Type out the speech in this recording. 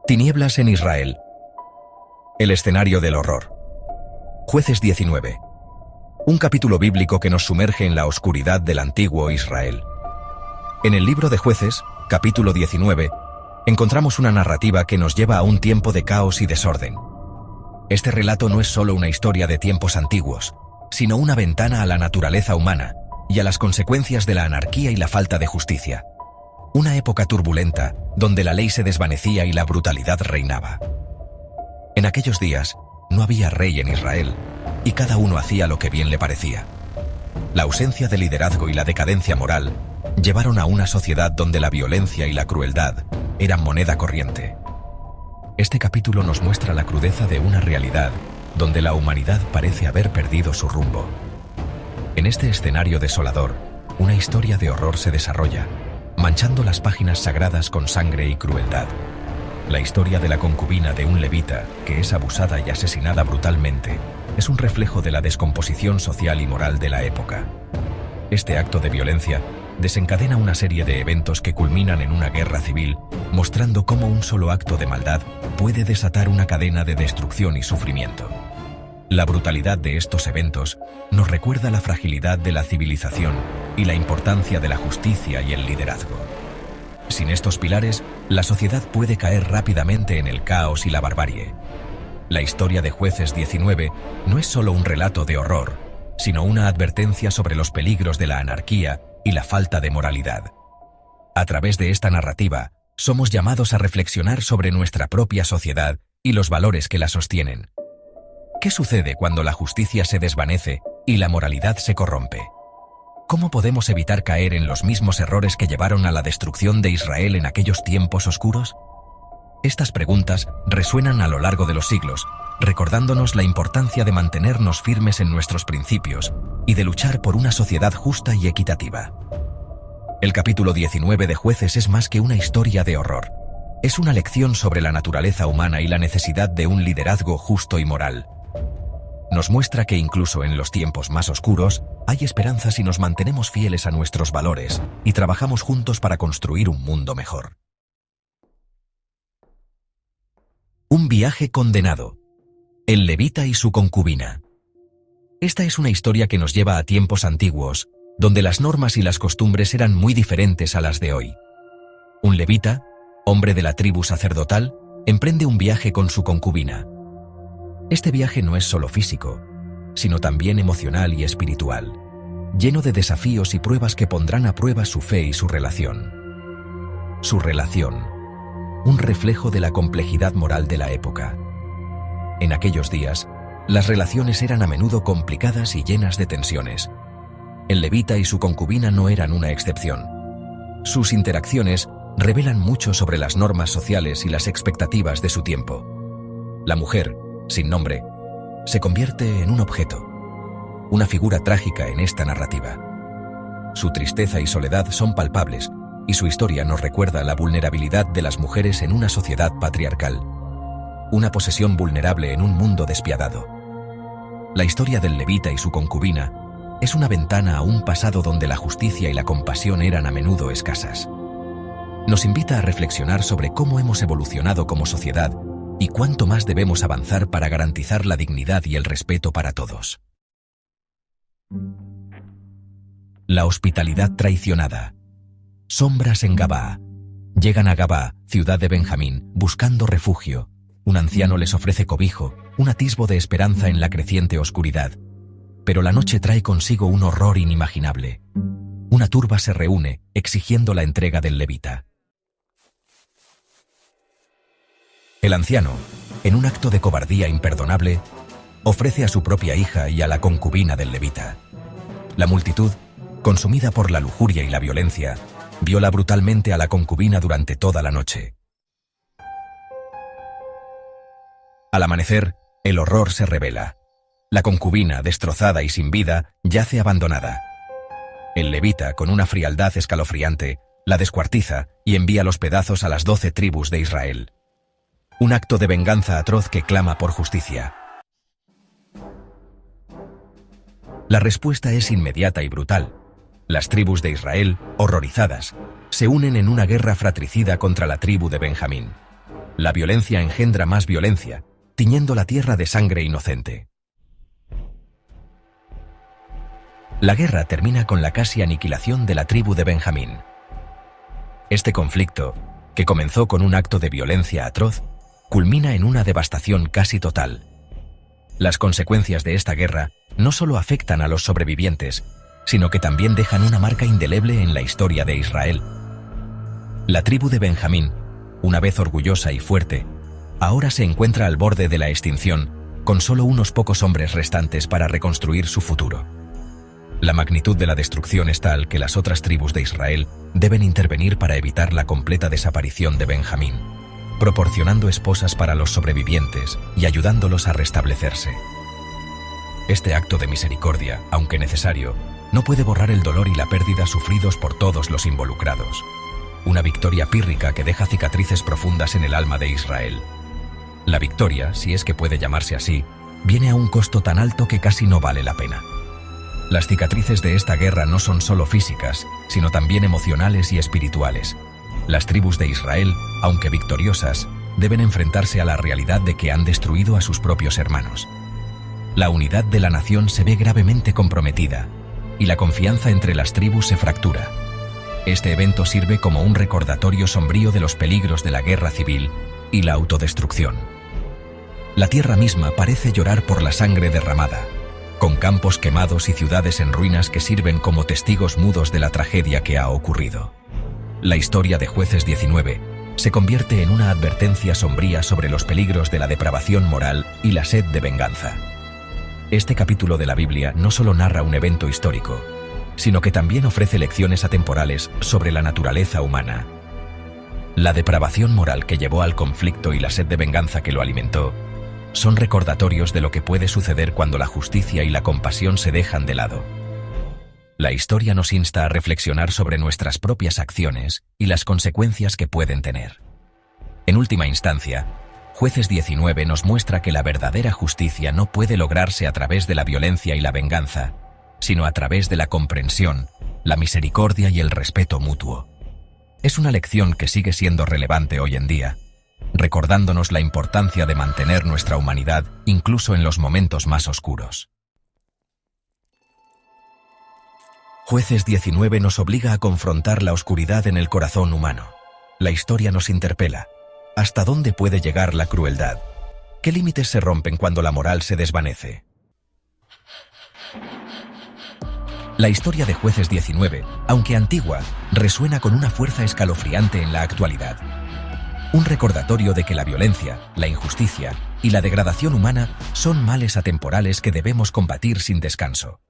Tinieblas en Israel. El escenario del horror. Jueces 19. Un capítulo bíblico que nos sumerge en la oscuridad del antiguo Israel. En el libro de Jueces, capítulo 19, encontramos una narrativa que nos lleva a un tiempo de caos y desorden. Este relato no es solo una historia de tiempos antiguos, sino una ventana a la naturaleza humana y a las consecuencias de la anarquía y la falta de justicia. Una época turbulenta, donde la ley se desvanecía y la brutalidad reinaba. En aquellos días, no había rey en Israel, y cada uno hacía lo que bien le parecía. La ausencia de liderazgo y la decadencia moral llevaron a una sociedad donde la violencia y la crueldad eran moneda corriente. Este capítulo nos muestra la crudeza de una realidad donde la humanidad parece haber perdido su rumbo. En este escenario desolador, una historia de horror se desarrolla, manchando las páginas sagradas con sangre y crueldad. La historia de la concubina de un levita, que es abusada y asesinada brutalmente, es un reflejo de la descomposición social y moral de la época. Este acto de violencia desencadena una serie de eventos que culminan en una guerra civil, mostrando cómo un solo acto de maldad puede desatar una cadena de destrucción y sufrimiento. La brutalidad de estos eventos nos recuerda la fragilidad de la civilización y la importancia de la justicia y el liderazgo. Sin estos pilares, la sociedad puede caer rápidamente en el caos y la barbarie. La historia de Jueces 19 no es solo un relato de horror, sino una advertencia sobre los peligros de la anarquía y la falta de moralidad. A través de esta narrativa, somos llamados a reflexionar sobre nuestra propia sociedad y los valores que la sostienen. ¿Qué sucede cuando la justicia se desvanece y la moralidad se corrompe? ¿Cómo podemos evitar caer en los mismos errores que llevaron a la destrucción de Israel en aquellos tiempos oscuros? Estas preguntas resuenan a lo largo de los siglos, recordándonos la importancia de mantenernos firmes en nuestros principios y de luchar por una sociedad justa y equitativa. El capítulo 19 de Jueces es más que una historia de horror. Es una lección sobre la naturaleza humana y la necesidad de un liderazgo justo y moral. Nos muestra que incluso en los tiempos más oscuros, hay esperanza si nos mantenemos fieles a nuestros valores y trabajamos juntos para construir un mundo mejor. Un viaje condenado. El levita y su concubina. Esta es una historia que nos lleva a tiempos antiguos, donde las normas y las costumbres eran muy diferentes a las de hoy. Un levita, hombre de la tribu sacerdotal, emprende un viaje con su concubina. Este viaje no es solo físico, sino también emocional y espiritual, lleno de desafíos y pruebas que pondrán a prueba su fe y su relación. Su relación, un reflejo de la complejidad moral de la época. En aquellos días, las relaciones eran a menudo complicadas y llenas de tensiones. El levita y su concubina no eran una excepción. Sus interacciones revelan mucho sobre las normas sociales y las expectativas de su tiempo. La mujer, sin nombre, se convierte en un objeto, una figura trágica en esta narrativa. Su tristeza y soledad son palpables, y su historia nos recuerda la vulnerabilidad de las mujeres en una sociedad patriarcal, una posesión vulnerable en un mundo despiadado. La historia del levita y su concubina es una ventana a un pasado donde la justicia y la compasión eran a menudo escasas. Nos invita a reflexionar sobre cómo hemos evolucionado como sociedad y cuánto más debemos avanzar para garantizar la dignidad y el respeto para todos. La hospitalidad traicionada. Sombras en Gabá. Llegan a Gabá, ciudad de Benjamín, buscando refugio. Un anciano les ofrece cobijo, un atisbo de esperanza en la creciente oscuridad. Pero la noche trae consigo un horror inimaginable. Una turba se reúne, exigiendo la entrega del levita. El anciano, en un acto de cobardía imperdonable, ofrece a su propia hija y a la concubina del levita. La multitud, consumida por la lujuria y la violencia, viola brutalmente a la concubina durante toda la noche. Al amanecer, el horror se revela. La concubina, destrozada y sin vida, yace abandonada. El levita, con una frialdad escalofriante, la descuartiza y envía los pedazos a las 12 tribus de Israel. Un acto de venganza atroz que clama por justicia. La respuesta es inmediata y brutal. Las tribus de Israel, horrorizadas, se unen en una guerra fratricida contra la tribu de Benjamín. La violencia engendra más violencia, tiñendo la tierra de sangre inocente. La guerra termina con la casi aniquilación de la tribu de Benjamín. Este conflicto, que comenzó con un acto de violencia atroz, culmina en una devastación casi total. Las consecuencias de esta guerra no solo afectan a los sobrevivientes, sino que también dejan una marca indeleble en la historia de Israel. La tribu de Benjamín, una vez orgullosa y fuerte, ahora se encuentra al borde de la extinción, con solo unos pocos hombres restantes para reconstruir su futuro. La magnitud de la destrucción es tal que las otras tribus de Israel deben intervenir para evitar la completa desaparición de Benjamín, proporcionando esposas para los sobrevivientes y ayudándolos a restablecerse. Este acto de misericordia, aunque necesario, no puede borrar el dolor y la pérdida sufridos por todos los involucrados. Una victoria pírrica que deja cicatrices profundas en el alma de Israel. La victoria, si es que puede llamarse así, viene a un costo tan alto que casi no vale la pena. Las cicatrices de esta guerra no son solo físicas, sino también emocionales y espirituales. Las tribus de Israel, aunque victoriosas, deben enfrentarse a la realidad de que han destruido a sus propios hermanos. La unidad de la nación se ve gravemente comprometida, y la confianza entre las tribus se fractura. Este evento sirve como un recordatorio sombrío de los peligros de la guerra civil y la autodestrucción. La tierra misma parece llorar por la sangre derramada, con campos quemados y ciudades en ruinas que sirven como testigos mudos de la tragedia que ha ocurrido. La historia de Jueces 19 se convierte en una advertencia sombría sobre los peligros de la depravación moral y la sed de venganza. Este capítulo de la Biblia no solo narra un evento histórico, sino que también ofrece lecciones atemporales sobre la naturaleza humana. La depravación moral que llevó al conflicto y la sed de venganza que lo alimentó son recordatorios de lo que puede suceder cuando la justicia y la compasión se dejan de lado. La historia nos insta a reflexionar sobre nuestras propias acciones y las consecuencias que pueden tener. En última instancia, Jueces 19 nos muestra que la verdadera justicia no puede lograrse a través de la violencia y la venganza, sino a través de la comprensión, la misericordia y el respeto mutuo. Es una lección que sigue siendo relevante hoy en día, recordándonos la importancia de mantener nuestra humanidad incluso en los momentos más oscuros. Jueces 19 nos obliga a confrontar la oscuridad en el corazón humano. La historia nos interpela. ¿Hasta dónde puede llegar la crueldad? ¿Qué límites se rompen cuando la moral se desvanece? La historia de Jueces 19, aunque antigua, resuena con una fuerza escalofriante en la actualidad. Un recordatorio de que la violencia, la injusticia y la degradación humana son males atemporales que debemos combatir sin descanso.